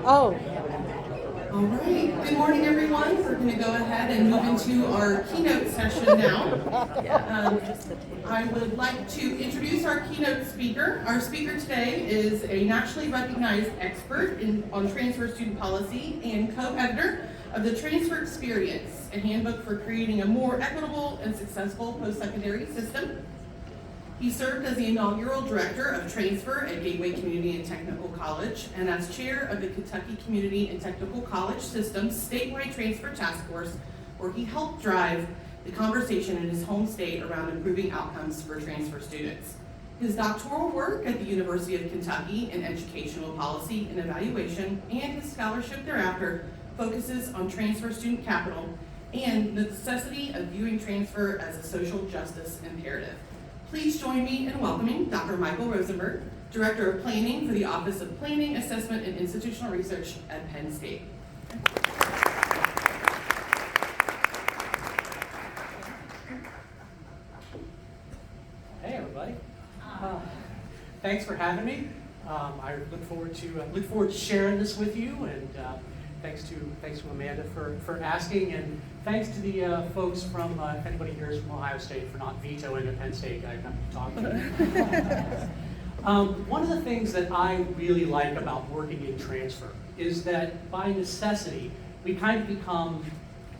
Oh, All right. Good morning, everyone. We're going to go ahead and move into our keynote session now. I would like to introduce our keynote speaker. Our speaker today is a nationally recognized expert on transfer student policy and co-editor of the Transfer Experience, a handbook for creating a more equitable and successful post-secondary system. He served as the inaugural director of transfer at Gateway Community and Technical College and as chair of the Kentucky Community and Technical College System's statewide transfer task force, where he helped drive the conversation in his home state around improving outcomes for transfer students. His doctoral work at the University of Kentucky in educational policy and evaluation and his scholarship thereafter focuses on transfer student capital and the necessity of viewing transfer as a social justice imperative. Please join me in welcoming Dr. Michael Rosenberg, Director of Planning for the Office of Planning, Assessment, and Institutional Research at Penn State. Hey, everybody. Thanks for having me. I look forward to sharing this with you, and thanks to Amanda for asking, and thanks to the folks from, if anybody here is from Ohio State, for not vetoing the Penn State guy talking to you. One of the things that I really like about working in transfer is that by necessity, we kind of become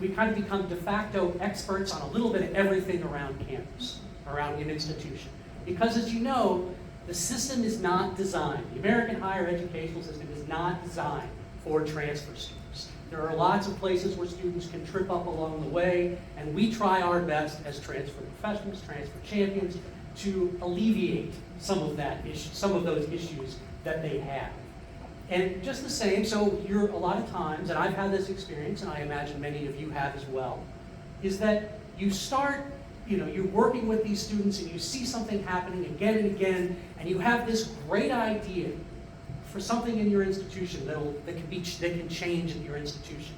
de facto experts on a little bit of everything around campus, around an institution. Because as you know, the system is not designed, the American higher educational system is not designed for transfer students. There are lots of places where students can trip up along the way, and we try our best as transfer professionals, transfer champions, to alleviate some of those issues that they have. And just the same, so you're a lot of times, and I've had this experience, and I imagine many of you have as well, is that you start, you're working with these students and you see something happening again and again, and you have this great idea for something in your institution that can change in your institution.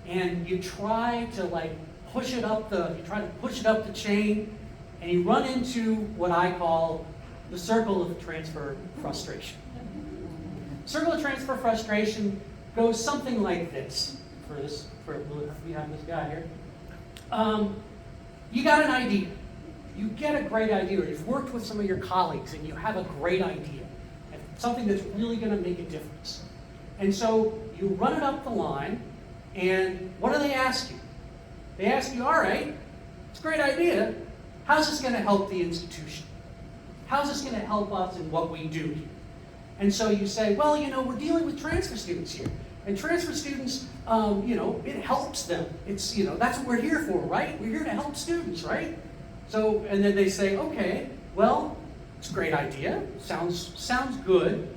And you try to push it up the chain, and you run into what I call the circle of transfer frustration. Circle of transfer frustration goes something like this. We have this guy here. You got an idea. You get a great idea, or you've worked with some of your colleagues and you have a great idea, and something that's really going to make a difference. And so you run it up the line, and what do they ask you? They ask you, all right, it's a great idea. How's this going to help the institution? How's this going to help us in what we do here? And so you say, well, we're dealing with transfer students here. And transfer students, it helps them. It's, that's what we're here for, right? We're here to help students, right? So, and then they say, okay, well, it's a great idea. Sounds good.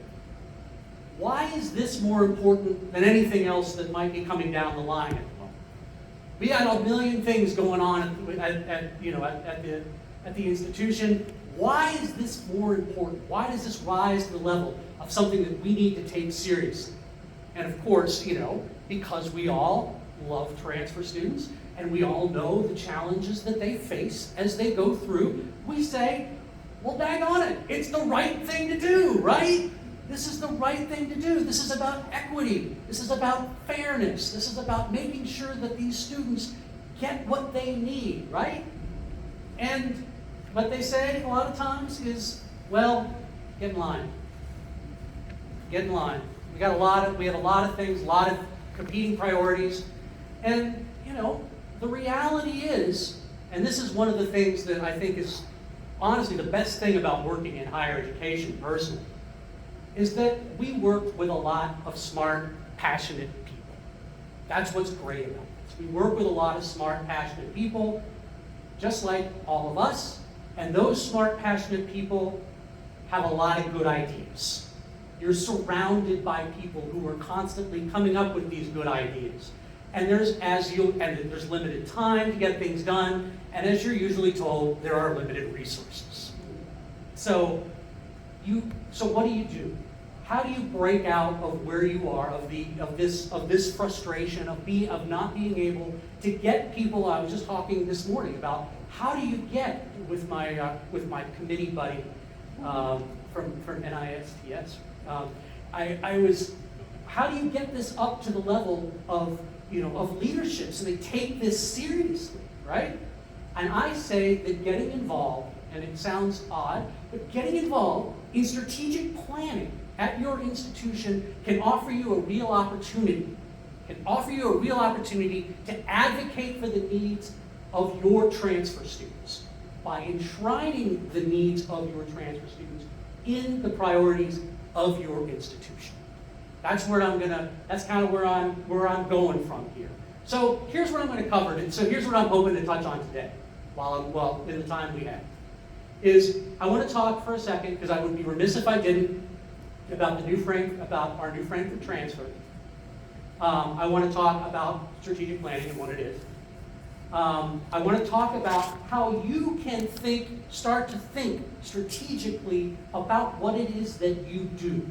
Why is this more important than anything else that might be coming down the line at the moment? We got a million things going on at the institution. Why is this more important? Why does this rise to the level of something that we need to take seriously? And of course, because we all love transfer students and we all know the challenges that they face as they go through, we say, well, dang on it, it's the right thing to do, right? This is the right thing to do. This is about equity. This is about fairness. This is about making sure that these students get what they need, right? And what they say a lot of times is, well, get in line. Get in line. We have a lot of things, a lot of competing priorities. And, the reality is, and this is one of the things that I think is honestly the best thing about working in higher education personally, is that we work with a lot of smart, passionate people. That's what's great about this. We work with a lot of smart, passionate people, just like all of us. And those smart, passionate people have a lot of good ideas. You're surrounded by people who are constantly coming up with these good ideas. And there's limited time to get things done, and as you're usually told, there are limited resources. So what do? How do you break out of where you are, of this frustration of not being able to get people? I was just talking this morning about how do you get with my committee buddy from NISTS. how do you get this up to the level of, of leadership so they take this seriously, right? And I say that getting involved, and it sounds odd, but getting involved in strategic planning at your institution can offer you a real opportunity. Can offer you a real opportunity to advocate for the needs of your transfer students by enshrining the needs of your transfer students in the priorities of your institution. That's kind of where I'm going from here. So here's what I'm going to cover. So here's what I'm hoping to touch on today, in the time we have, is I want to talk for a second, because I would be remiss if I didn't, about our new frame for transfer. I want to talk about strategic planning and what it is. I want to talk about how you can start to think strategically about what it is that you do.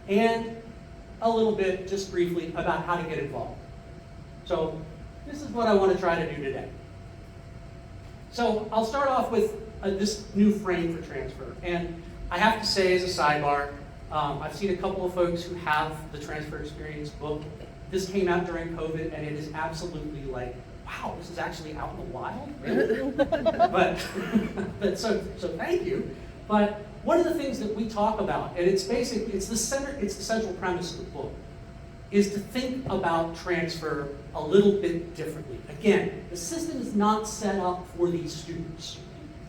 And a little bit, just briefly, about how to get involved. So this is what I want to try to do today. So I'll start off with this new frame for transfer. And I have to say, as a sidebar, I've seen a couple of folks who have the transfer experience book. This came out during COVID, and it is absolutely like, wow, this is actually out in the wild, really? but so thank you. But one of the things that we talk about, and it's the central premise of the book, is to think about transfer a little bit differently. Again, the system is not set up for these students.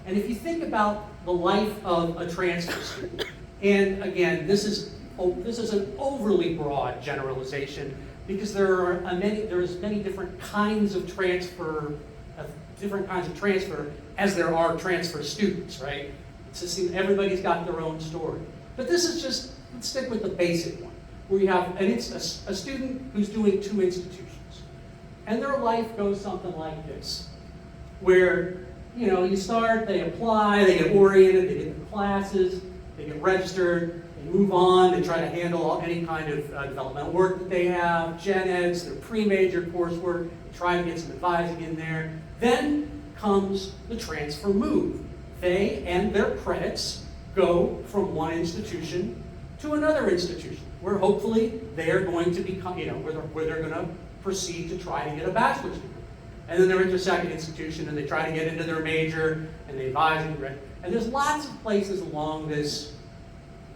And if you think about the life of a transfer student, and again, this is an overly broad generalization, because there's many different kinds of transfer as there are transfer students, right? It's just everybody's got their own story. But this is just, let's stick with the basic one, where you have a student who's doing 2 institutions. And their life goes something like this, where you start, they apply, they get oriented, they get the classes, they get registered, they move on, they try to handle any kind of developmental work that they have, gen eds, their pre-major coursework, they try to get some advising in there. Then comes the transfer move. They and their credits go from one institution to another institution, where hopefully they are going to become, where they're going to proceed to try to get a bachelor's degree. And then they're into a second institution, and they try to get into their major, and they advise and there's lots of places along this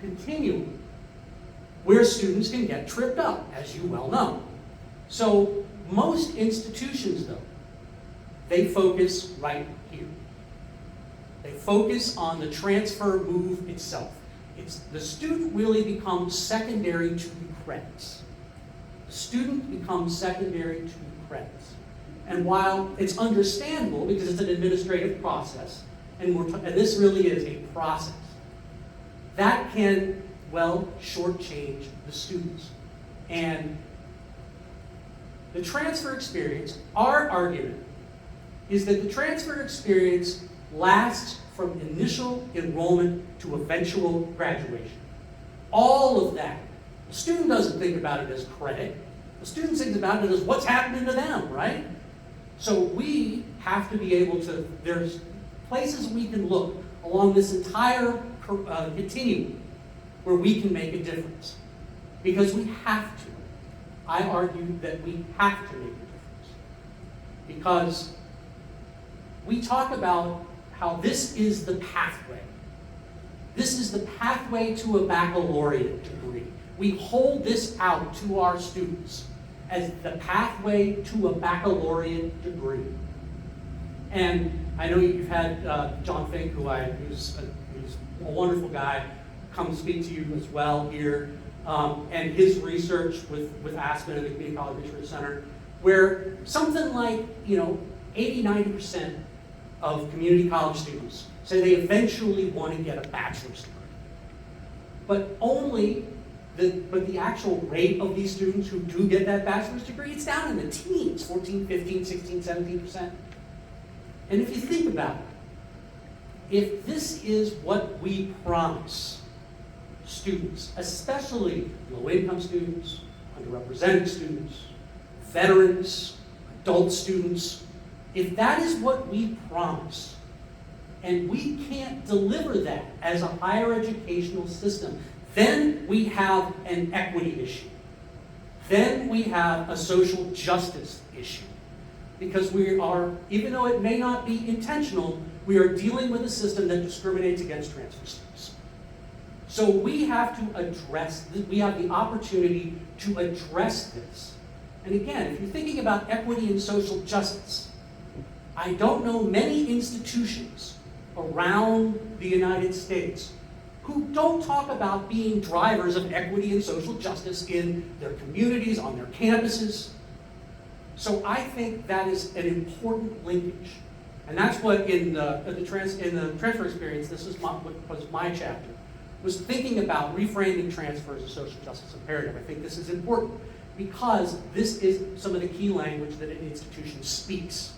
continuum where students can get tripped up, as you well know. So most institutions, though, they focus right here. They focus on the transfer move itself. The student really becomes secondary to the credits. The student becomes secondary to the credits. And while it's understandable, because it's an administrative process, and this really is a process, that can, shortchange the students. And the transfer experience, our argument, is that the transfer experience lasts from initial enrollment to eventual graduation. All of that. The student doesn't think about it as credit. The student thinks about it as what's happening to them, right? So we have to be able to, there's places we can look along this entire continuum where we can make a difference. Because we have to. I argue that we have to make a difference. Because we talk about how this is the pathway. This is the pathway to a baccalaureate degree. We hold this out to our students as the pathway to a baccalaureate degree. And I know you've had John Fink, who's a wonderful guy, come speak to you as well here, and his research with Aspen and the Community College Research Center, where something like 80-90% of community college students say they eventually want to get a bachelor's degree. But the actual rate of these students who do get that bachelor's degree, it's down in the teens, 14, 15, 16, 17%. And if you think about it, if this is what we promise students, especially low-income students, underrepresented students, veterans, adult students, if that is what we promise, and we can't deliver that as a higher educational system, Then we have an equity issue. Then we have a social justice issue. Because we are, even though it may not be intentional, we are dealing with a system that discriminates against transfer students. So we have to address, we have the opportunity to address this. And again, if you're thinking about equity and social justice, I don't know many institutions around the United States who don't talk about being drivers of equity and social justice in their communities, on their campuses. So I think that is an important linkage. And that's what in the transfer experience, this is what was my chapter, was thinking about reframing transfer as a social justice imperative. I think this is important because this is some of the key language that an institution speaks.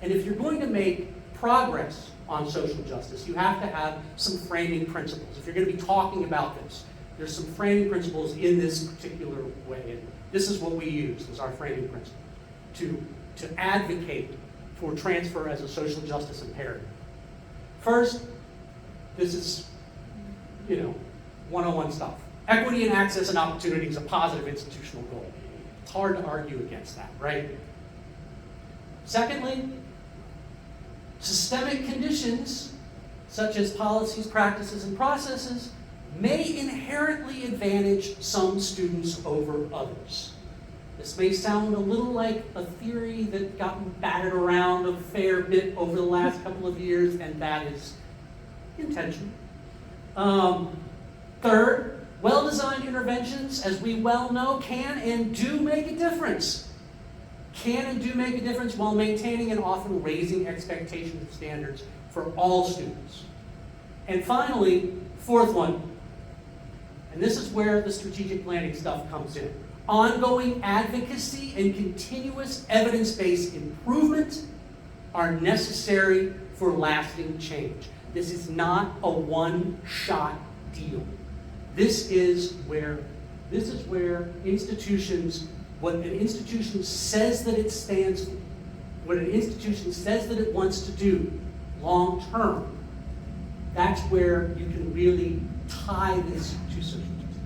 And if you're going to make progress on social justice, you have to have some framing principles. If you're going to be talking about this, there's some framing principles in this particular way. And this is what we use as our framing principle to advocate for transfer as a social justice imperative. First, this is, 101 stuff. Equity and access and opportunity is a positive institutional goal. It's hard to argue against that, right? Secondly, systemic conditions, such as policies, practices, and processes, may inherently advantage some students over others. This may sound a little like a theory that got battered around a fair bit over the last couple of years, and that is intentional. Third, well-designed interventions, as we well know, can and do make a difference. Can and do make a difference while maintaining and often raising expectations and standards for all students. And finally, fourth one, and this is where the strategic planning stuff comes in. Ongoing advocacy and continuous evidence-based improvement are necessary for lasting change. This is not a one-shot deal. This is where institutions, what an institution says that it stands for, what an institution says that it wants to do long term, that's where you can really tie this to social justice.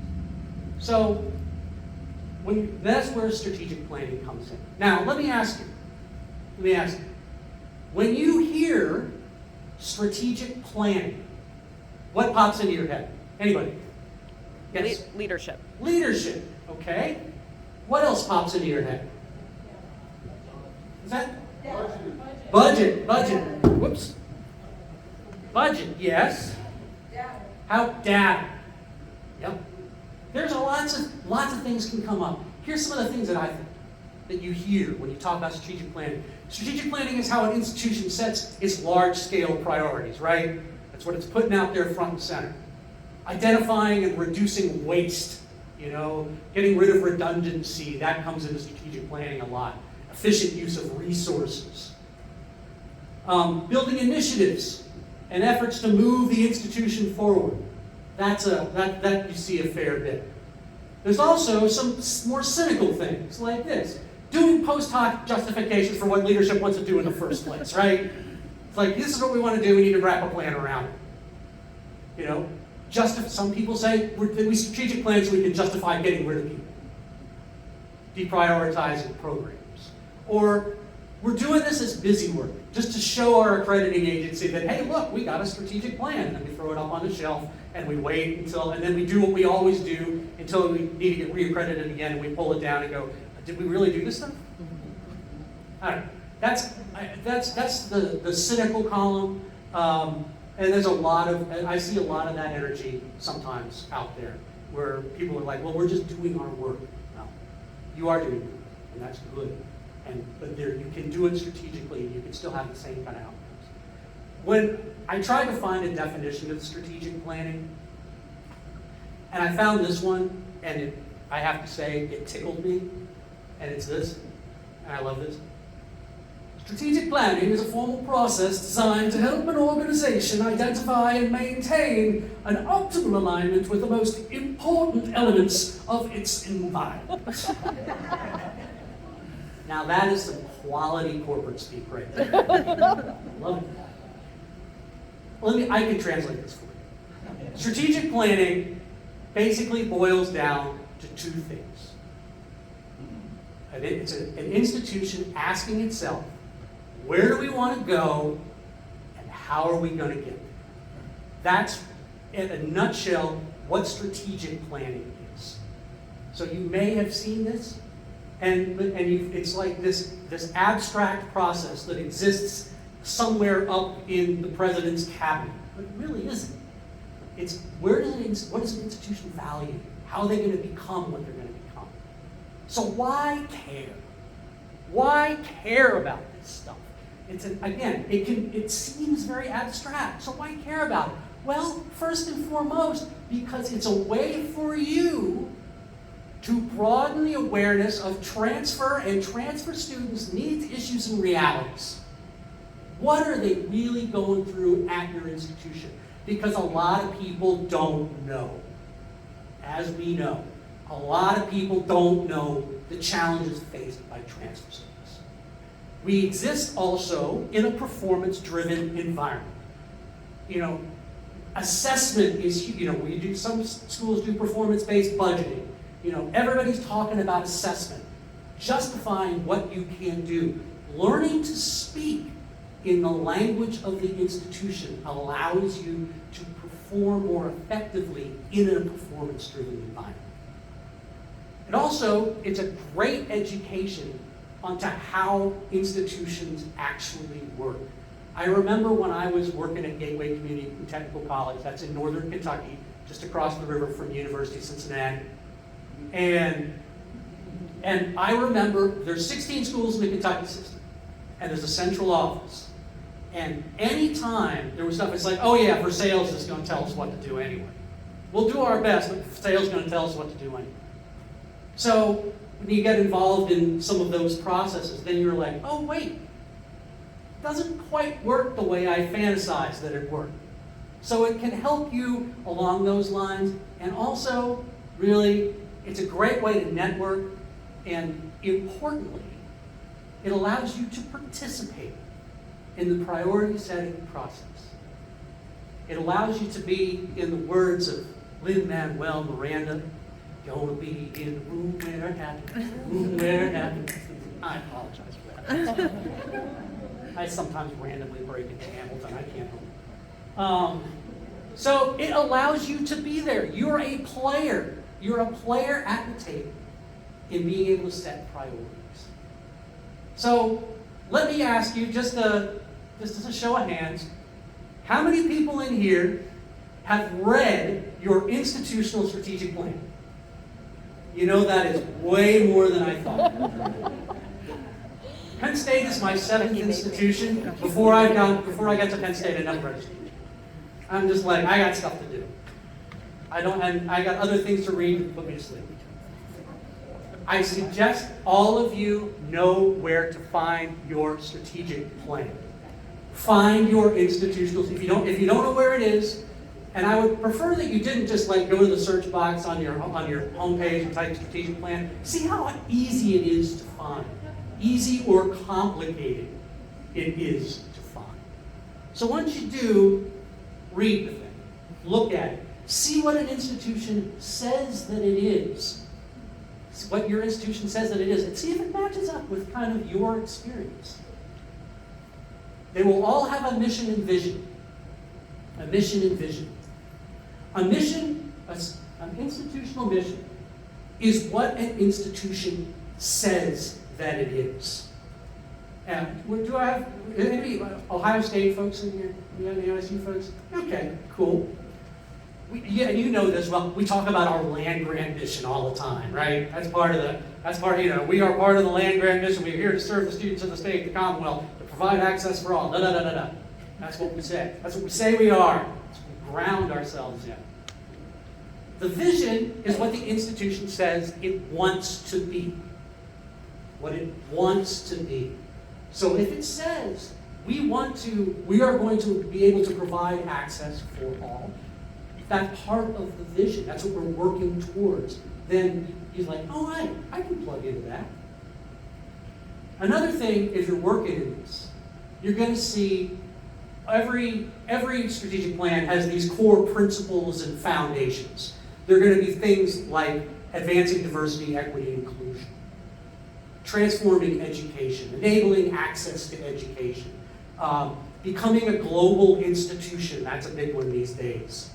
So that's where strategic planning comes in. Now, let me ask you, when you hear strategic planning, what pops into your head? Anybody? Yes? Leadership. Leadership, okay. What else pops into your head? Is that? Budget. Whoops. Budget, yes. How data. Yep. There's lots of things can come up. Here's some of the things that I think that you hear when you talk about strategic planning. Strategic planning is how an institution sets its large-scale priorities, right? That's what it's putting out there front and center. Identifying and reducing waste, getting rid of redundancy, that comes into strategic planning a lot. Efficient use of resources. Building initiatives and efforts to move the institution forward. That you see a fair bit. There's also some more cynical things like this. Doing post hoc justifications for what leadership wants to do in the first place, right? It's like, this is what we want to do, we need to wrap a plan around it. Some people say we strategic plan so we can justify getting rid of people. Deprioritizing programs. Or we're doing this as busy work, just to show our accrediting agency that, hey, look, we got a strategic plan, and then we throw it up on the shelf, and we wait and then we do what we always do until we need to get reaccredited again, and we pull it down and go, did we really do this stuff? All right, that's the cynical column, and there's I see a lot of that energy sometimes out there, where people are like, well, we're just doing our work. No, you are doing it, and that's good. But you can do it strategically, and you can still have the same kind of outcomes. When I tried to find a definition of strategic planning, and I found this one, and I have to say, it tickled me, and it's this, and I love this. Strategic planning is a formal process designed to help an organization identify and maintain an optimal alignment with the most important elements of its environment. Now that is some quality corporate speak right there. Love it. I can translate this for you. Strategic planning basically boils down to two things. It's an institution asking itself, where do we want to go and how are we going to get there? That's, in a nutshell, what strategic planning is. So you may have seen this, it's like this abstract process that exists somewhere up in the president's cabinet, but it really isn't. It's what does an institution value? How are they going to become what they're going to become? So why care? Why care about this stuff? It seems very abstract. So why care about it? Well, first and foremost, because it's a way for you to broaden the awareness of transfer and transfer students' needs, issues, and realities. What are they really going through at your institution? Because a lot of people don't know. As we know, a lot of people don't know the challenges faced by transfer students. We exist also in a performance-driven environment. Assessment is, some schools do performance-based budgeting. Everybody's talking about assessment, justifying what you can do. Learning to speak in the language of the institution allows you to perform more effectively in a performance-driven environment. It's a great education onto how institutions actually work. I remember when I was working at Gateway Community and Technical College, that's in northern Kentucky, just across the river from the University of Cincinnati. And I remember there's 16 schools in the Kentucky system, and there's a central office. And anytime there was stuff, it's like, oh yeah, for sales is going to tell us what to do anyway. We'll do our best, but sales is going to tell us what to do anyway. So when you get involved in some of those processes, then you're like, oh wait, it doesn't quite work the way I fantasized that it worked. So it can help you along those lines, and also, really, it's a great way to network, and importantly, it allows you to participate in the priority setting process. It allows you to be, in the words of Lin-Manuel Miranda, gonna be in the room where it happens. I apologize for that. I sometimes randomly break into Hamilton, I can't help it. So it allows you to be there. You're a player. You're a player at the table in being able to set priorities. So let me ask you, just as a show of hands, how many people in here have read your institutional strategic plan? That is way more than I thought. Penn State is my 7th institution. Before I got to Penn State, I never read. I'm just like, I got stuff to do. I got other things to read to put me to sleep. I suggest all of you know where to find your strategic plan. Find your institutional. If you don't know where it is, and I would prefer that you didn't just go to the search box on your homepage and type strategic plan. See how easy it is to find. Easy or complicated it is to find. So once you do, read the thing, look at it, see what an institution says that it is, what your institution says that it is, and see if it matches up with kind of your experience. They will all have a mission and vision. A mission and vision. A mission, an institutional mission, is what an institution says that it is. And do I have any Ohio State folks in here? You have any OSU folks? Okay, cool. You know this well. We talk about our land grant mission all the time, right? We are part of the land grant mission. We're here to serve the students of the state, the Commonwealth, to provide access for all. That's what we say. That's what we say we are. That's what we ground ourselves in. The vision is what the institution says it wants to be. What it wants to be. So if it says we are going to be able to provide access for all, that's part of the vision. That's what we're working towards. Then he's like, oh, I can plug into that. Another thing, if you're working in this, you're going to see every strategic plan has these core principles and foundations. They're going to be things like advancing diversity, equity, and inclusion, transforming education, enabling access to education, becoming a global institution. That's a big one these days.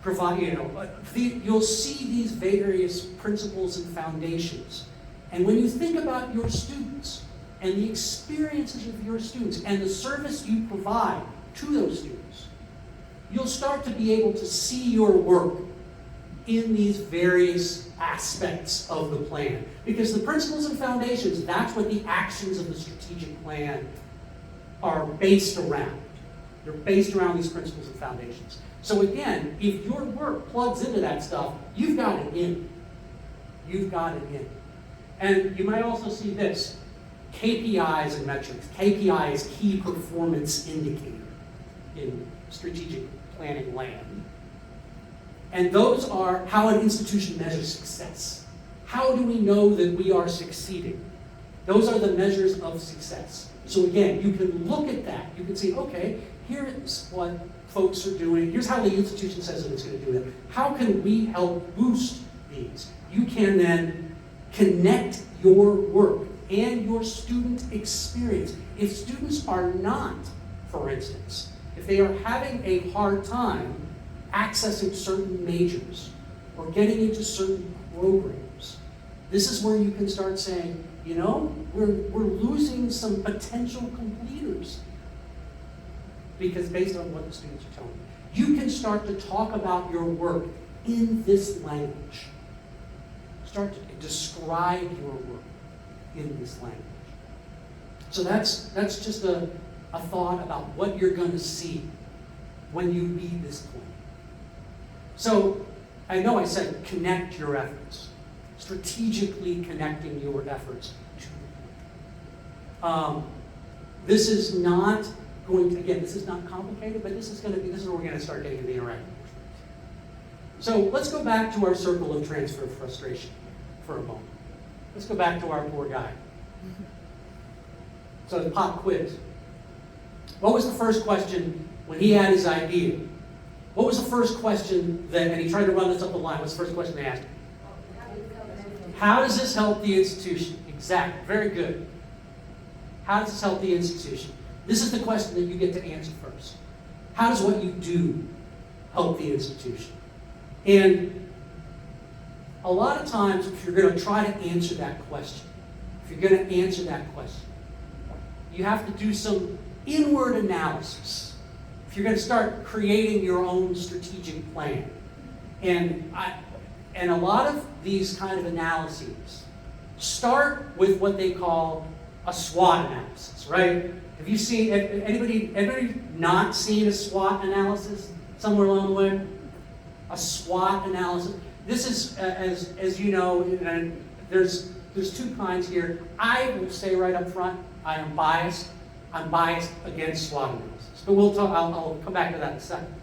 You'll see these various principles and foundations. And when you think about your students and the experiences of your students and the service you provide to those students, you'll start to be able to see your work in these various aspects of the plan. Because the principles and foundations, that's what the actions of the strategic plan are based around. They're based around these principles and foundations. So again, if your work plugs into that stuff, you've got it in. You've got it in. And you might also see this, KPIs and metrics. KPI is key performance indicator in strategic planning land. And those are how an institution measures success. How do we know that we are succeeding? Those are the measures of success. So again, you can look at that. You can see, okay, here's what folks are doing. Here's how the institution says that it's going to do it. How can we help boost these? You can then connect your work and your student experience. If students are not, for instance, if they are having a hard time accessing certain majors or getting into certain programs, this is where you can start saying, you know, we're losing some potential completers. Because based on what the students are telling you, you can start to talk about your work in this language. Start to describe your work in this language. So that's just a thought about what you're going to see when you read this plan. So I know I said connect your efforts. Strategically connecting your efforts to the plan. This is not going to, again, this is not complicated, but this is where we're going to start getting the interactive. So let's go back to our circle of transfer frustration for a moment. Let's go back to our poor guy. So the pop quiz. What was the first question when he had his idea? What was the first question and he tried to run this up the line, what's the first question they asked him? How does this help the institution? Exactly, very good. How does this help the institution? This is the question that you get to answer first. How does what you do help the institution? And a lot of times, if you're going to try to answer that question, you have to do some inward analysis. If you're going to start creating your own strategic plan. And a lot of these kind of analyses start with what they call a SWOT analysis, right? Have you seen, anybody not seen a SWOT analysis somewhere along the way? A SWOT analysis. This is, as you know, and there's two kinds here. I will say right up front, I am biased. I'm biased against SWOT analysis. But we'll talk. I'll come back to that in a second.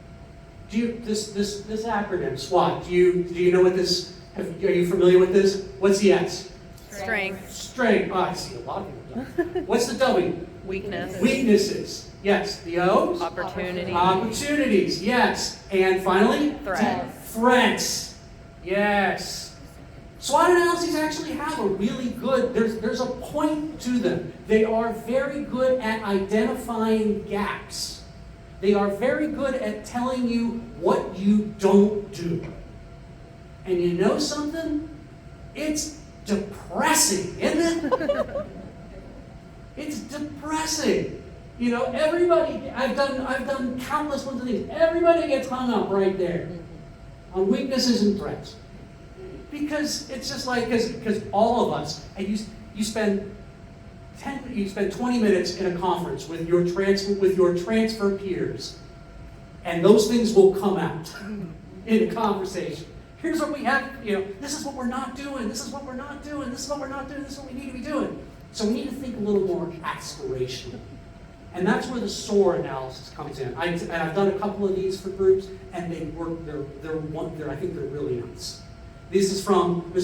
This acronym SWOT? Do you know what this? Are you familiar with this? What's the S? Strength. Strength. Oh, I see a lot of people do. What's the W? Weakness. Weaknesses. Yes. The O? Opportunity. Opportunities. Yes. And finally? Threats. Threats. Yes. SWOT analyses actually have a really good, there's a point to them. They are very good at identifying gaps. They are very good at telling you what you don't do. And you know something? It's depressing, isn't it? It's depressing. You know, everybody, I've done countless ones of these. Everybody gets hung up right there on weaknesses and threats. Because it's just like, because all of us, and you spend 20 minutes in a conference with your transfer peers, and those things will come out in a conversation. Here's what we have, this is what we're not doing, this is what we're not doing, this is what we're not doing, this is what we need to be doing. So we need to think a little more aspirational. And that's where the SOAR analysis comes in. I've done a couple of these for groups, and they work, I think they're really nice. There's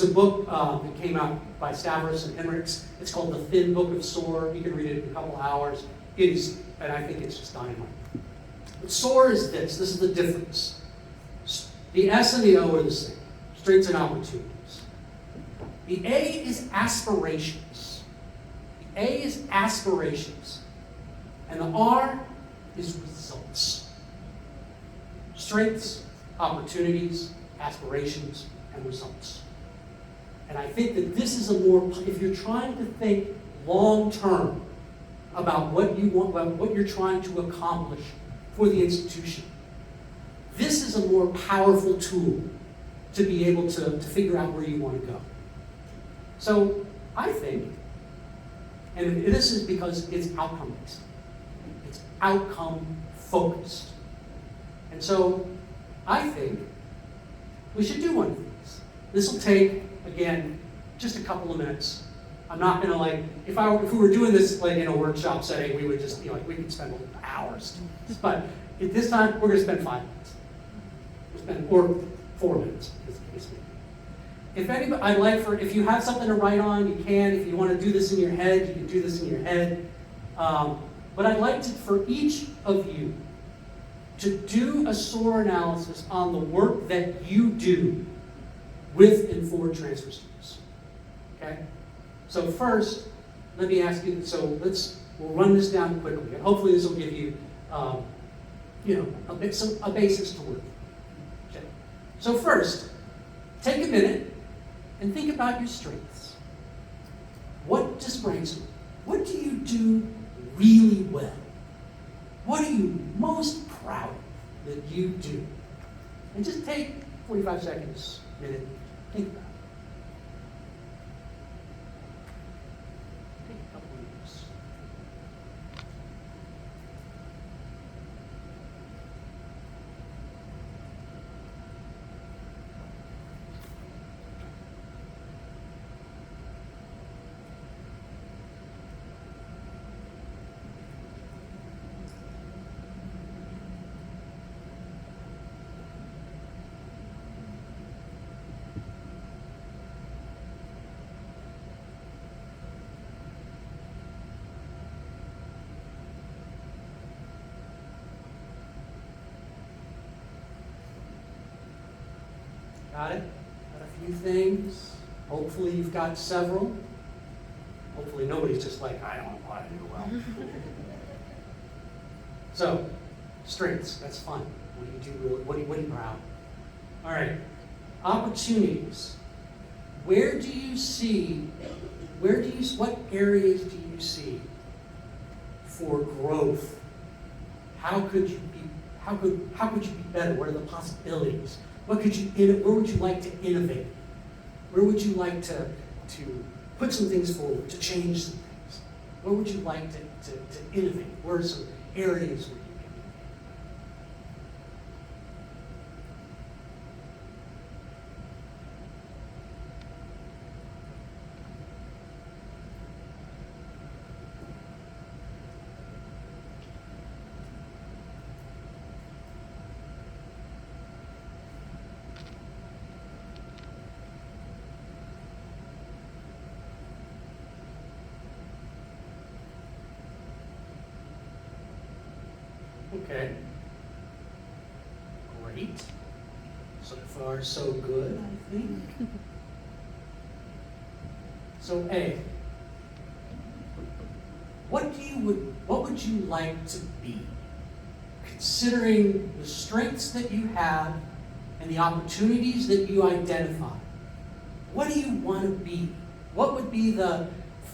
a book that came out by Stavros and Henriks. It's called The Thin Book of SOAR. You can read it in a couple hours. It is, and I think it's just dynamite. But SOAR is this is the difference. The S and the O are the same, strengths and opportunities. The A is aspirations. The A is aspirations. And the R is results. Strengths, opportunities, aspirations, and results. And I think that this is a more, if you're trying to think long term about what you want, about what you're trying to accomplish for the institution, this is a more powerful tool to be able to figure out where you want to go. So I think, and this is because it's outcome-based. It's outcome-focused. And so I think we should do one of these. This will take, again, just a couple of minutes. I'm not gonna like, if we were doing this like in a workshop setting, we would just, we could spend hours. But at this time, we're gonna spend 5 minutes. Or 4 minutes, as the case may be. If anybody, I'd like if you have something to write on, you can. If you want to do this in your head, you can do this in your head. But I'd like for each of you to do a SOAR analysis on the work that you do with and for transfer students. Okay? So first, let me ask you, we'll run this down quickly, and hopefully this will give you, a basis to work with. Okay? So first, take a minute and think about your strengths. Just brainstorm. What do you do really well? What are you most proud of that you do? And just take 45 seconds, minute, think about it. Take a couple of minutes. Got it? Got a few things. Hopefully you've got several. Hopefully nobody's just like, I don't know what to do well. So, strengths, that's fun. What do you do really, what are you proud? All right, opportunities. What areas do you see for growth? How could you be better? What are the possibilities? Where would you like to innovate? Where would you like to put some things forward, to change some things? Where would you like to innovate? Where are some areas where you can innovate? Okay. Great. So far, so good, I think. So A. What would you like to be? Considering the strengths that you have and the opportunities that you identify, what do you want to be? What would be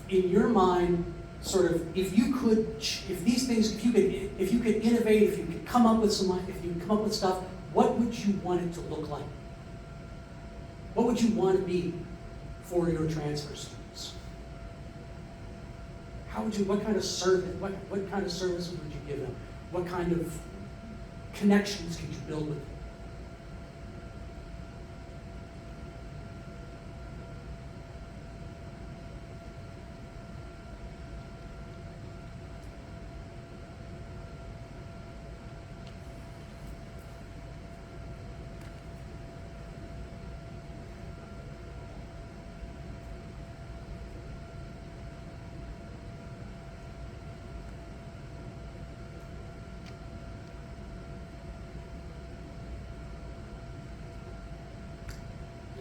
in your mind, sort of, if you could innovate, if you could come up with stuff, what would you want it to look like? What would you want to be for your transfer students? What kind of service would you give them? What kind of connections could you build with them?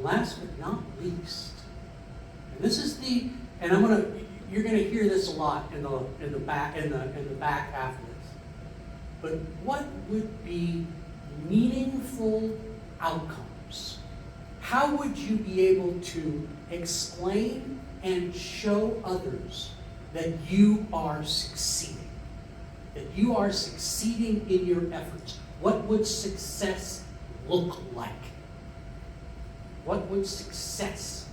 last but not least, and this is and you're gonna hear this a lot in the back half of this. But what would be meaningful outcomes? How would you be able to explain and show others that you are succeeding? That you are succeeding in your efforts? What would success look like? What would success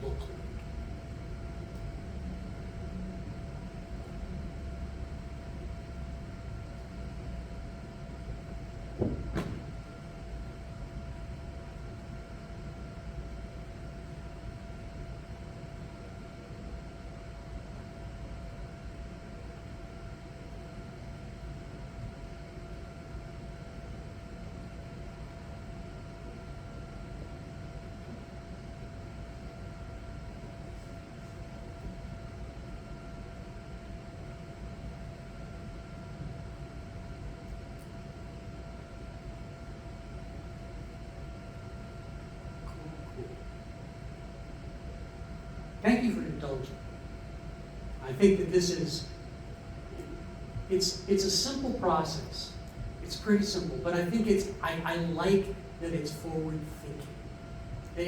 look like? Thank you for indulging. I think that it's a simple process. It's pretty simple, but I think I like that it's forward thinking. That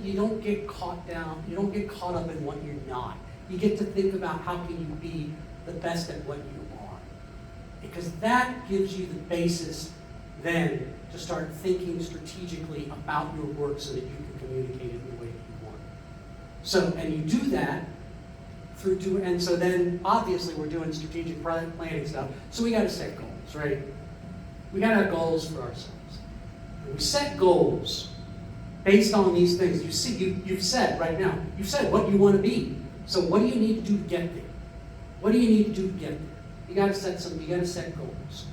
you don't get caught up in what you're not. You get to think about how can you be the best at what you are. Because that gives you the basis then to start thinking strategically about your work so that you can communicate it in the way that you want. So, and you do that and so then obviously we're doing strategic planning stuff, so we gotta set goals, right? We gotta have goals for ourselves. And we set goals based on these things. You've said right now, you've said what you want to be. So what do you need to do to get there? What do you need to do to get there? You gotta set goals.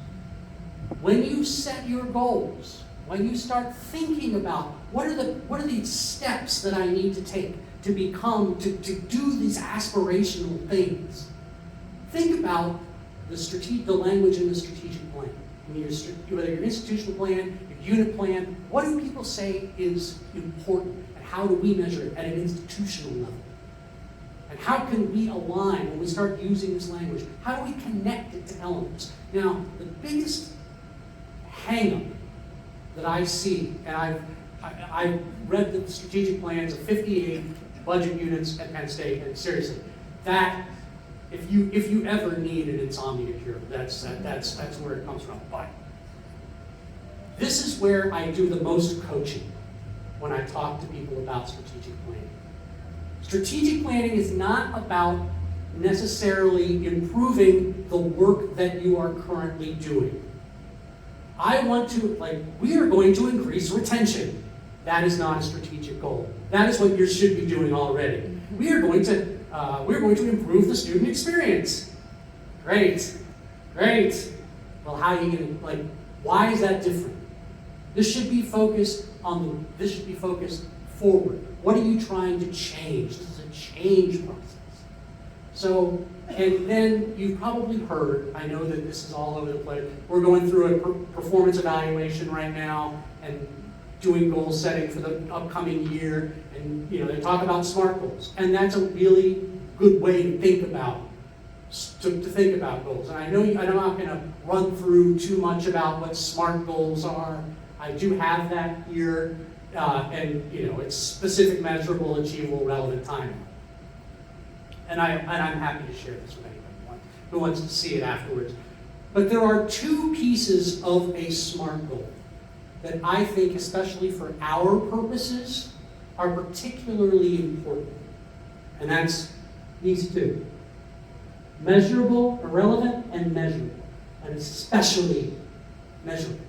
When you set your goals, when you start thinking about what are the steps that I need to take to do these aspirational things, think about the language in the strategic plan. Whether your institutional plan, your unit plan, what do people say is important, and how do we measure it at an institutional level? And how can we align when we start using this language? How do we connect it to elements? Now, the biggest hang-up that I see, and I've read the strategic plans of 58 budget units at Penn State, and seriously, that if you ever need an insomnia cure, that's where it comes from. But this is where I do the most coaching when I talk to people about strategic planning. Strategic planning is not about necessarily improving the work that you are currently doing. We are going to increase retention. That is not a strategic goal. That is what you should be doing already. We are going to improve the student experience. Great. Well, how are you going to, why is that different? This should be focused forward. What are you trying to change? This is a change process. So, and then you've probably heard, I know that this is all over the place, we're going through a performance evaluation right now and doing goal setting for the upcoming year, and they talk about SMART goals, and that's a really good way to think about goals. And I know I'm not going to run through too much about what SMART goals are. I do have that here, and it's specific, measurable, achievable, relevant, timely. And I'm happy to share this with anyone who wants to see it afterwards. But there are two pieces of a SMART goal that I think, especially for our purposes, are particularly important. And that's these two. Measurable, irrelevant, and measurable. And especially measurable.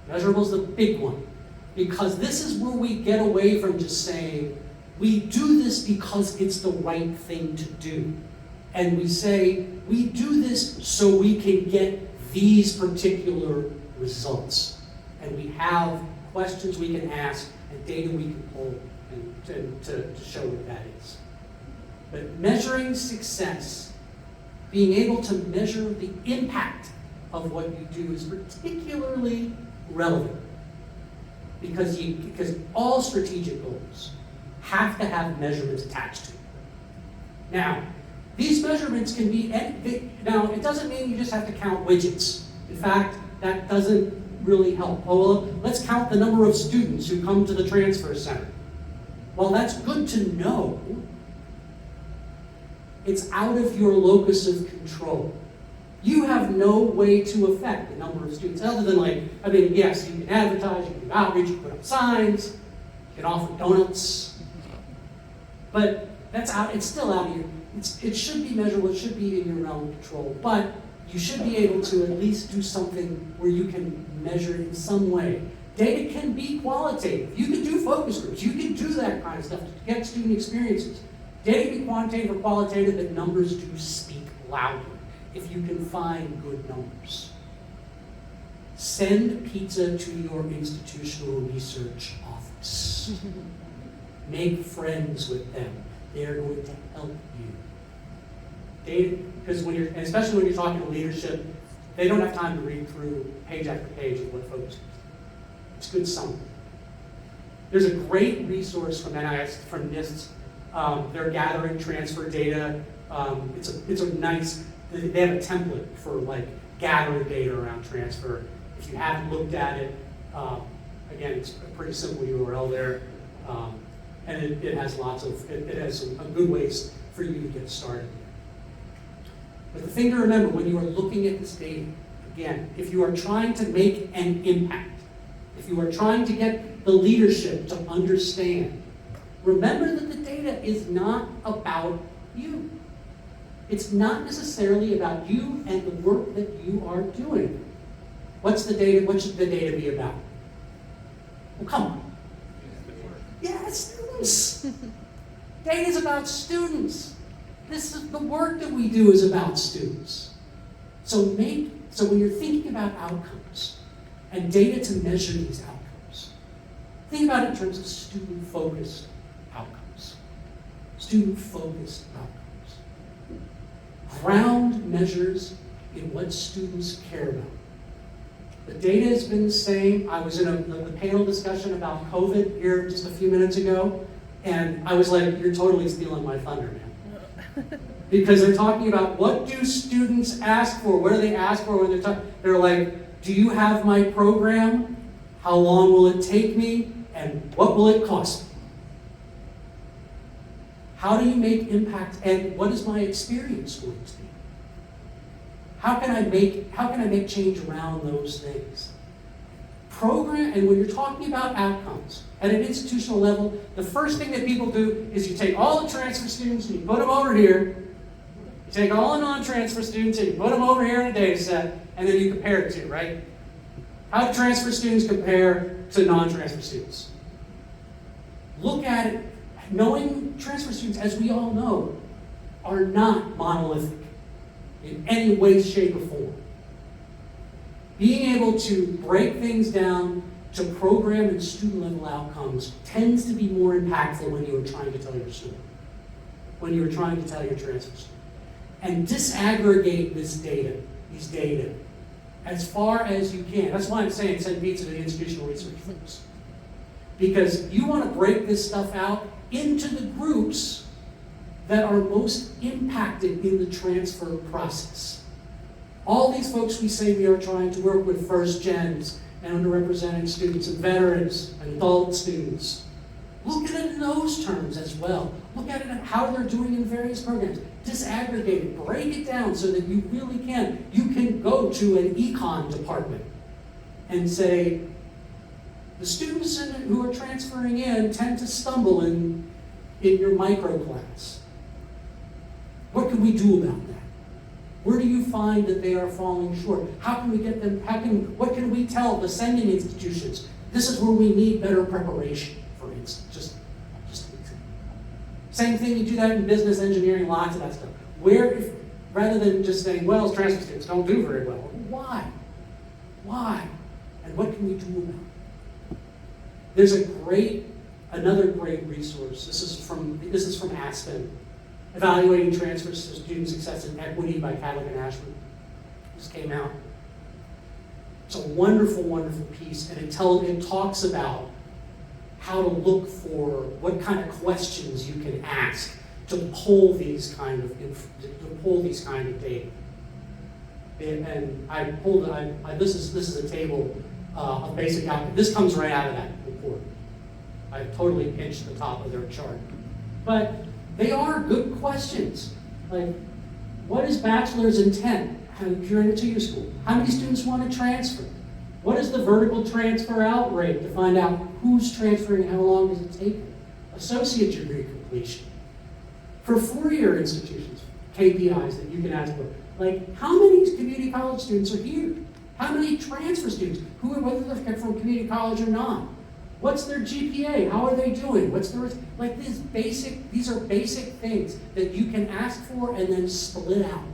Measurable is the big one. Because this is where we get away from just saying, we do this because it's the right thing to do. And we say, we do this so we can get these particular results. And we have questions we can ask and data we can pull and to show what that is. But measuring success, being able to measure the impact of what you do is particularly relevant. because all strategic goals have to have measurements attached to them. Now, these measurements can be, now it doesn't mean you just have to count widgets. In fact, that doesn't really help. Oh, well, let's count the number of students who come to the transfer center. Well, that's good to know. It's out of your locus of control. You have no way to affect the number of students other than yes, you can advertise, you can do outreach, you can put up signs, you can offer donuts, but it's still out of your, it should be measurable, it should be in your realm of control, but you should be able to at least do something where you can measure it in some way. Data can be qualitative. You can do focus groups, you can do that kind of stuff to get student experiences. Data can be quantitative or qualitative, but numbers do speak loudly if you can find good numbers. Send pizza to your institutional research office. Make friends with them. They're going to help you. Data, because especially when you're talking to leadership, they don't have time to read through page after page of what focus is. It's good summary. There's a great resource from NIST. They're gathering transfer data. It's a nice, they have a template for gathering data around transfer. If you haven't looked at it, again, it's a pretty simple URL there. And it has it has some good ways for you to get started. But the thing to remember when you are looking at this data, again, if you are trying to make an impact, if you are trying to get the leadership to understand, remember that the data is not about you. It's not necessarily about you and the work that you are doing. What's the data? What should the data be about? Well, come on. Yeah, students. Data is about students. The work that we do is about students. So when you're thinking about outcomes and data to measure these outcomes, think about it in terms of student-focused outcomes. Student-focused outcomes. Ground measures in what students care about. The data has been the same. I was in a panel discussion about COVID here just a few minutes ago, and I was like, you're totally stealing my thunder, man. Because they're talking about what do students ask for? What do they ask for when they're like, do you have my program? How long will it take me? And what will it cost me? How do you make impact, and what is my experience going to be? How can I make change around those things? And when you're talking about outcomes at an institutional level, the first thing that people do is you take all the transfer students and you put them over here. You take all the non-transfer students and you put them over here in a data set, and then you compare it to, right? How do transfer students compare to non-transfer students? Look at it. Knowing transfer students, as we all know, are not monolithic in any way, shape, or form. Being able to break things down to program and student level outcomes tends to be more impactful when you are trying to tell your story, when you are trying to tell your transfer story. And disaggregate these data, as far as you can. That's why I'm saying send pizza to the institutional research folks. Because you want to break this stuff out into the groups that are most impacted in the transfer process. All these folks we say we are trying to work with, first gens and underrepresented students and veterans and adult students. Look at it in those terms as well. Look at it at how they're doing in various programs. Disaggregate it, break it down so that you really can. You can go to an econ department and say, the students who are transferring in tend to stumble in your micro class. What can we do about that? Where do you find that they are falling short? How can we get them, what can we tell the sending institutions? This is where we need better preparation, for instance. Just same thing, you do that in business, engineering, lots of that stuff. Rather than just saying, well, transfer students don't do very well. Why? Why? And what can we do about it? There's another great resource. This is from Aspen. Evaluating Transfer Student Success and Equity by Cadlick and Ashman. This came out. It's a wonderful, wonderful piece, and it talks about how to look for what kind of questions you can ask to pull these kind of data. And this is a table of basic outcome. This comes right out of that report. I totally pinched the top of their chart. But they are good questions. Like, what is bachelor's intent if you're in a two-year school? How many students want to transfer? What is the vertical transfer out rate to find out who's transferring, how long does it take? Associate degree completion. For four-year institutions, KPIs that you can ask for. Like, how many community college students are here? How many transfer students? Whether they're from community college or not? What's their GPA? How are they doing? What's their, like, these are basic things that you can ask for and then split out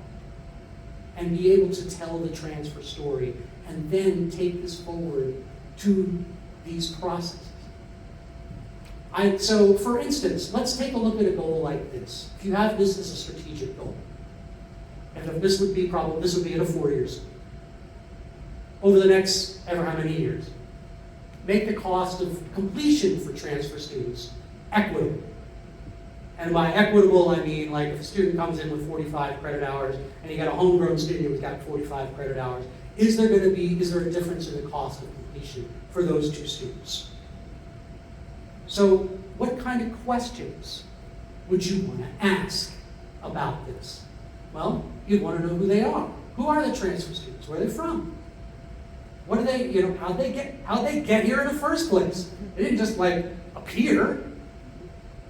and be able to tell the transfer story and then take this forward to these processes. So for instance, let's take a look at a goal like this. If you have this as a strategic goal, and if this would be at a 4 years. Over the next ever how many years, make the cost of completion for transfer students equitable. And by equitable, I mean, like, if a student comes in with 45 credit hours and you got a homegrown student who's got 45 credit hours, is there a difference in the cost of completion for those two students? So what kind of questions would you want to ask about this? Well, you'd want to know who they are. Who are the transfer students? Where are they from? What are they, how'd they get here in the first place? They didn't just like appear.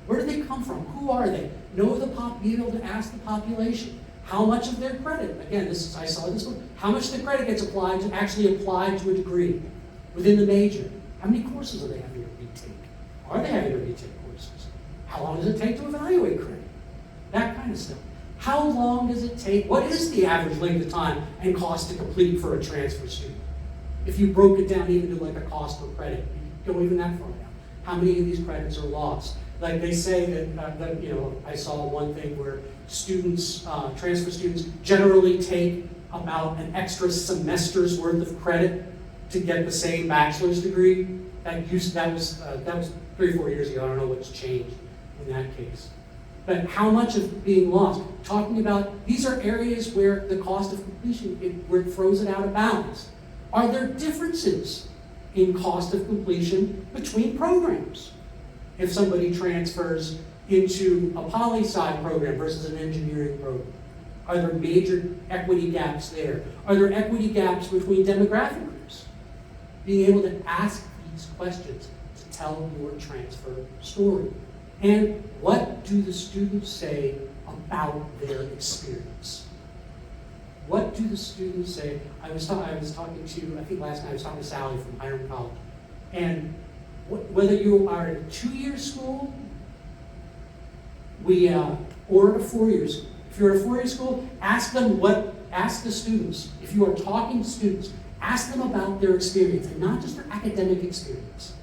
Where do they come from? Who are they? Be able to ask the population. How much of their credit? Again, I saw this one. How much of the credit gets actually applied to a degree within the major? How many courses are they having to retake? Are they having to retake courses? How long does it take to evaluate credit? That kind of stuff. How long does it take? What is the average length of time and cost to complete for a transfer student? If you broke it down even to like a cost per credit, you go even that far down. How many of these credits are lost? Like they say that I saw one thing where transfer students generally take about an extra semester's worth of credit to get the same bachelor's degree. That was 3 or 4 years ago. I don't know what's changed in that case. But how much of being lost? Talking about, these are areas where the cost of completion, where it throws it out of balance. Are there differences in cost of completion between programs? If somebody transfers into a poli-sci program versus an engineering program, are there major equity gaps there? Are there equity gaps between demographic groups? Being able to ask these questions to tell your transfer story. And what do the students say about their experience? What do the students say? I was talking to, I think last night I was talking to Sally from Hiram College. And whether you are at a 2-year school, or at a 4-year school. If you're at a 4-year school, ask the students. If you are talking to students, ask them about their experience, and not just their academic experience.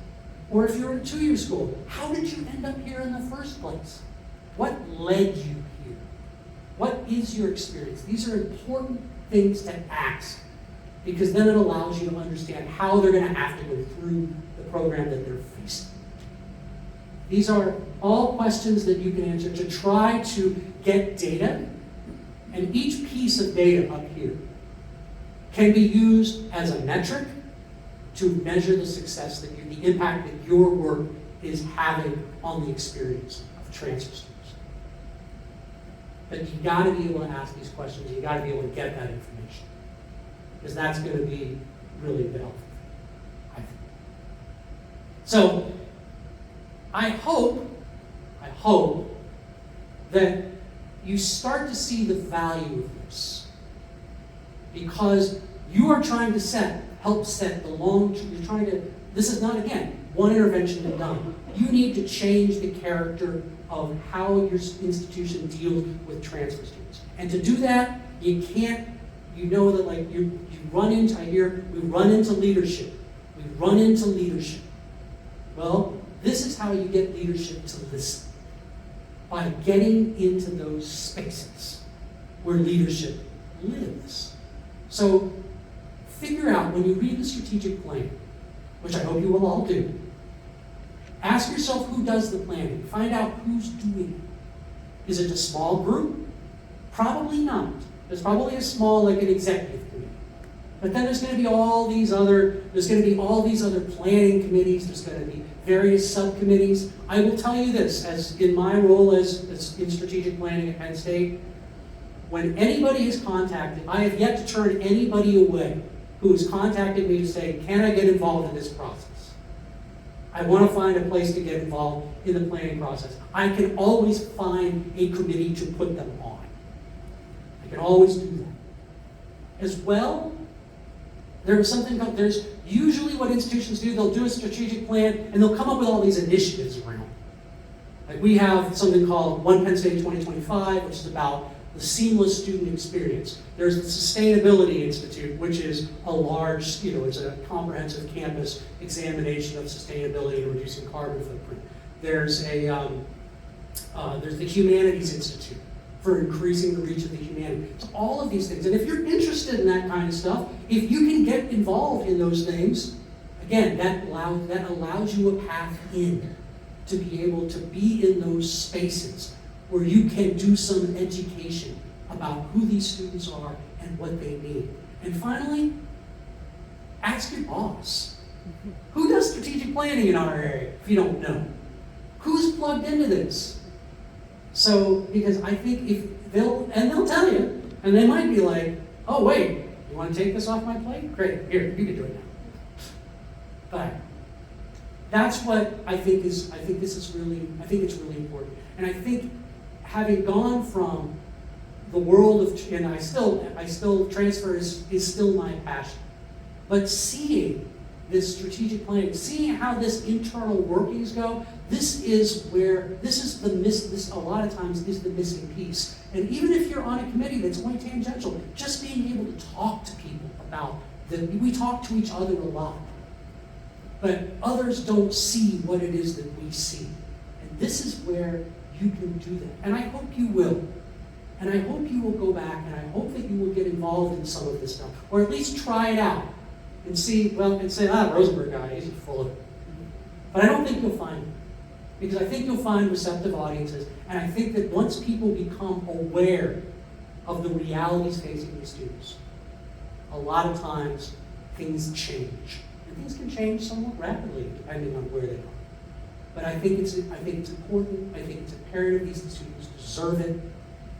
Or if you're at a 2-year school, how did you end up here in the first place? What led you here? What is your experience? These are important things to ask, because then it allows you to understand how they're going to have to go through the program that they're facing. These are all questions that you can answer to try to get data, and each piece of data up here can be used as a metric to measure the success the impact that your work is having on the experience of transfer students. But you got to be able to ask these questions. You got to be able to get that information, because that's going to be really helpful, I think. So I hope that you start to see the value of this, because you are trying to help set the this is not, again, one intervention and done. You need to change the character of how your institution deals with transfer students. And to do that, you can't, that like you run into, we run into leadership. We run into leadership. Well, this is how you get leadership to listen. By getting into those spaces where leadership lives. So figure out when you read the strategic plan, which I hope you will all do, ask yourself who does the planning. Find out who's doing it. Is it a small group? Probably not. There's probably a small, like an executive committee. But then there's going to be all these other planning committees. There's going to be various subcommittees. I will tell you this, as in my role as in strategic planning at Penn State, when anybody is contacted, I have yet to turn anybody away who has contacted me to say, can I get involved in this process? I want to find a place to get involved in the planning process. I can always find a committee to put them on. I can always do that. As well, there's usually what institutions do, they'll do a strategic plan and they'll come up with all these initiatives around it. Like we have something called One Penn State 2025, which is about the seamless student experience. There's the Sustainability Institute, which is a large, it's a comprehensive campus examination of sustainability and reducing carbon footprint. There's the Humanities Institute for increasing the reach of the humanities. So all of these things. And if you're interested in that kind of stuff, if you can get involved in those things, again, that allows you a path in to be able to be in those spaces where you can do some education about who these students are and what they need. And finally, ask your boss. Who does strategic planning in our area, if you don't know? Who's plugged into this? So, because I think they'll tell you, and they might be like, oh wait, you want to take this off my plate? Great, here, you can do it now. But that's what I think it's really important. And I think having gone from the world of, and I still transfer is still my passion, but seeing this strategic planning, seeing how this internal workings go, this a lot of times is the missing piece. And even if you're on a committee that's only tangential, just being able to talk to people about we talk to each other a lot, but others don't see what it is that we see. And this is where you can do that. And I hope you will. And I hope you will go back and I hope that you will get involved in some of this stuff, or at least try it out and see, and say, Rosenberg guy, he's full of it. But I don't think you'll find it. Because I think you'll find receptive audiences, and I think that once people become aware of the realities facing these students, a lot of times things change. And things can change somewhat rapidly depending on where they are. But I think it's important, I think it's imperative these students deserve it,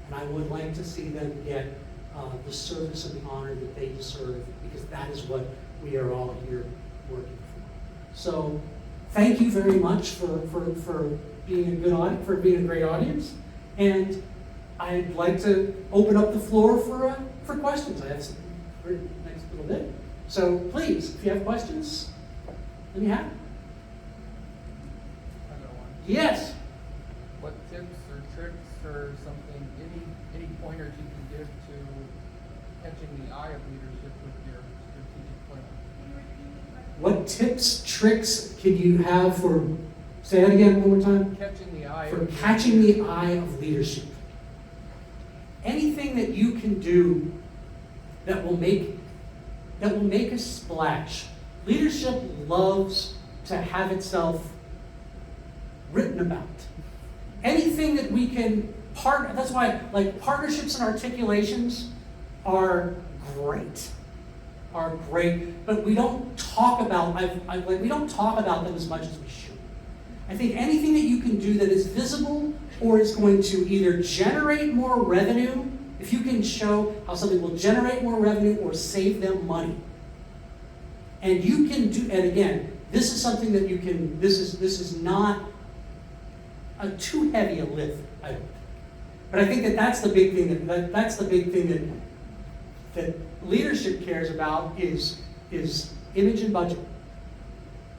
and I would like to see them get the service and the honor that they deserve, because that is what we are all here working for. So thank you very much for being a good audience, for being a great audience, and I'd like to open up the floor for questions. I have some for the next little bit. So please, if you have questions, let me have it. I got one. Yes. What tips or tricks or something, any pointers you can give to catching the eye of leadership with your strategic plan? What tips, tricks can you have for, say that again one more time? Catching the eye. For catching the eye of leadership. Anything that you can do that will make a splash. Leadership loves to have itself written about. Anything that we can that's why partnerships and articulations are great, but we don't talk about we don't talk about them as much as we should. I think anything that you can do that is visible or is going to either generate more revenue, if you can show how something will generate more revenue or save them money, and you can do, and again, this is something that you can. This is not too heavy a lift, I hope. But I think that's the big thing that leadership cares about is image and budget.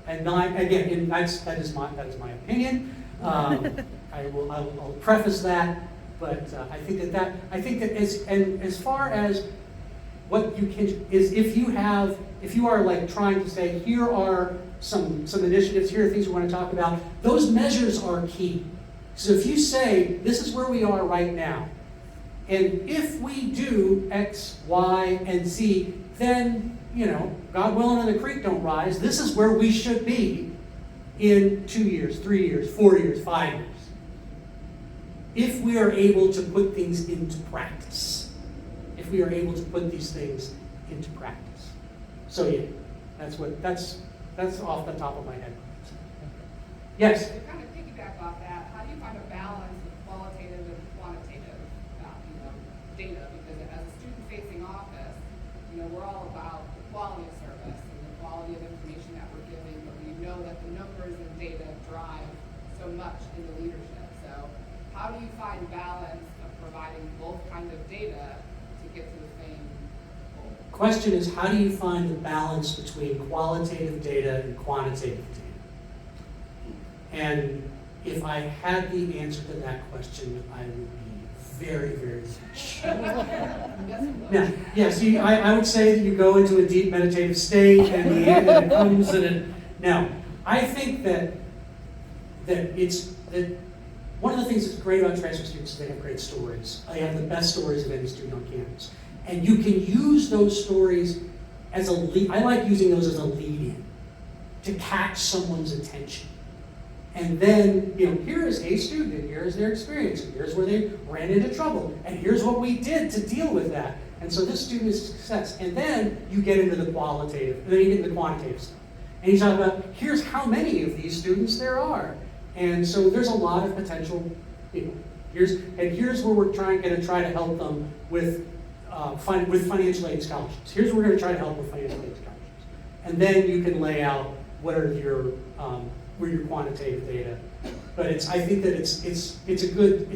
And that is my opinion. I'll preface that, but I think that as far as what you can is if you are like trying to say, here are some initiatives, here are things we want to talk about, those measures are key. So if you say, this is where we are right now, and if we do X, Y, and Z, then God willing and the creek don't rise, this is where we should be in 2 years, 3 years, 4 years, 5 years. If we are able to put things into practice. If we are able to put these things into practice. So yeah, that's off the top of my head. Yes? To kind of piggyback off that, how do you find a balance of qualitative and quantitative data? Because as a student-facing office, we're all about the quality of service and the quality of information that we're giving, but we know that the numbers and data drive so much in the leadership. So how do you find balance of providing both kinds of data to get to the same goal? Question is, how do you find the balance between qualitative data and quantitative data? And if I had the answer to that question, I would be very, very rich. Now, yes, I would say that you go into a deep meditative state and the end comes and now, I think that one of the things that's great about transfer students is they have great stories. They have the best stories of any student on campus. And you can use those stories as a lead. I like using those as a lead-in to catch someone's attention. And then, here is a student, and here's their experience, and here's where they ran into trouble, and here's what we did to deal with that. And so this student is a success. And then you get into the qualitative, and then you get into the quantitative stuff. And you talk about, here's how many of these students there are. And so there's a lot of potential, here's where we're going to try to help them with financial aid scholarships. Here's where we're going to try to help with financial aid scholarships. And then you can lay out what are your quantitative data. But I think that it's a good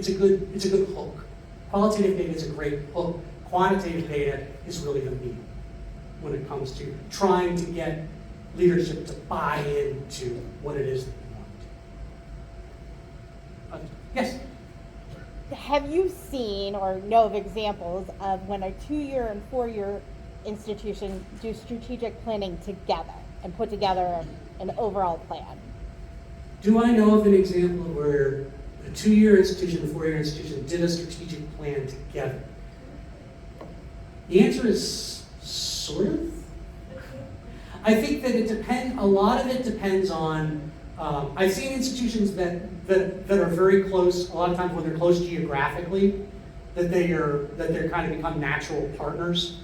hook. Qualitative data is a great hook. Quantitative data is really the meat when it comes to trying to get leadership to buy into what it is that you want. Yes? Have you seen or know of examples of when a 2-year and 4-year institution do strategic planning together and put together an overall plan? Do I know of an example where a 2-year institution and a 4-year institution did a strategic plan together? The answer is sort of. I think that a lot of it depends on, I've seen institutions that are very close, a lot of times when they're close geographically, that they're kind of become natural partners.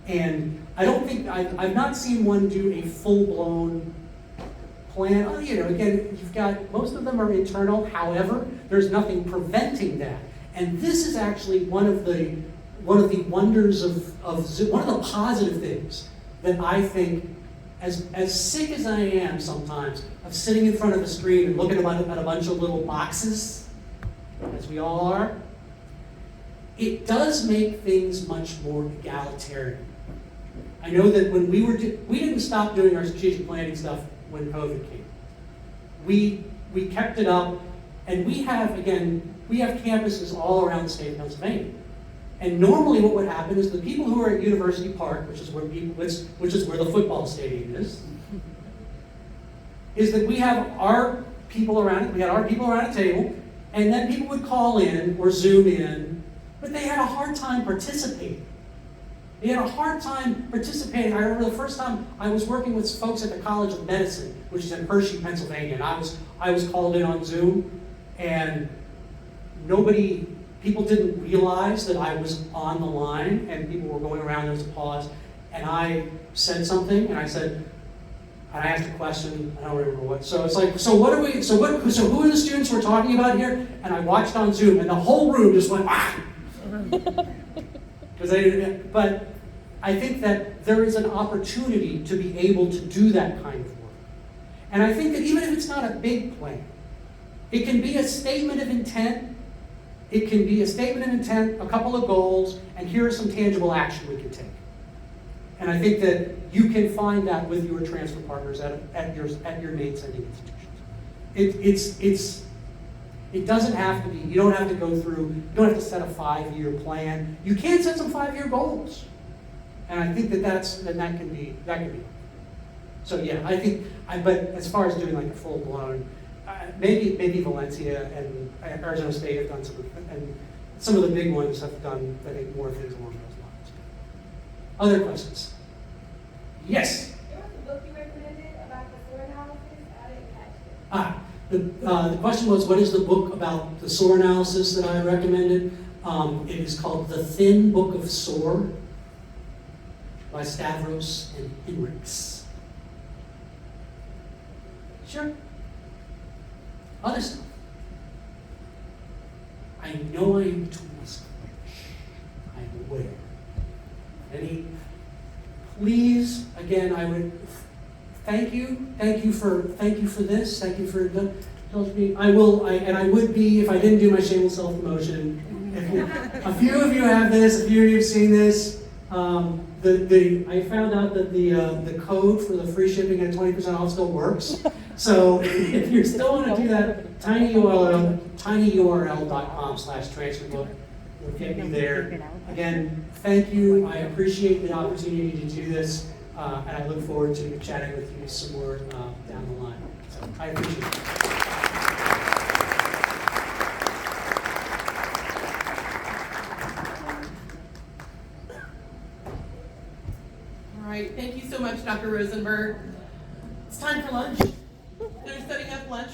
And I don't think, I've not seen one do a full-blown plan. Again, you've got, most of them are internal, however, there's nothing preventing that. And this is actually one of the wonders of Zoom, one of the positive things that I think, as sick as I am sometimes of sitting in front of a screen and looking at a bunch of little boxes, as we all are, it does make things much more egalitarian. I know that when we didn't stop doing our strategic planning stuff when COVID came. We kept it up, and we have campuses all around the state of Pennsylvania. And normally what would happen is the people who are at University Park, which is where the football stadium is that we have our people around it, we had our people around a table, and then people would call in or Zoom in, but they had a hard time participating. I remember the first time I was working with folks at the College of Medicine, which is in Hershey, Pennsylvania, and I was called in on Zoom, and people didn't realize that I was on the line, and people were going around, there was a pause, and I said something, and I asked a question, I don't remember what, so it's like, so who are the students we're talking about here? And I watched on Zoom, and the whole room just went, ah! But I think that there is an opportunity to be able to do that kind of work. And I think that even if it's not a big plan, it can be a statement of intent. It can be a statement of intent, a couple of goals, and here is some tangible action we can take. And I think that you can find that with your transfer partners at your main sending institutions. It doesn't have to be, you don't have to set a 5-year plan. You can set some 5-year goals. And I think that can be. So yeah, but as far as doing like a full blown, maybe Valencia and Arizona State have done and some of the big ones have done, I think, more things along those lines. Other questions? Yes. There was a book you recommended about the SOAR analysis. I didn't catch it. The question was, what is the book about the SOAR analysis that I recommended? It is called The Thin Book of SOAR by Stavros and Henriks. Sure. Other stuff. I know I am between my squares. I'm aware. Please, again, I would thank you for this. Thank you for indulging me. I would be if I didn't do my shameless self-promotion. A few of you have this. A few of you have seen this. I found out that the code for the free shipping at 20% off still works. So if you still want to do that, tinyurl.com/transferbook will get you there. Again, thank you. I appreciate the opportunity to do this, and I look forward to chatting with you some more down the line. So I appreciate it. All right, thank you so much, Dr. Rosenberg. It's time for lunch. They're setting up lunch.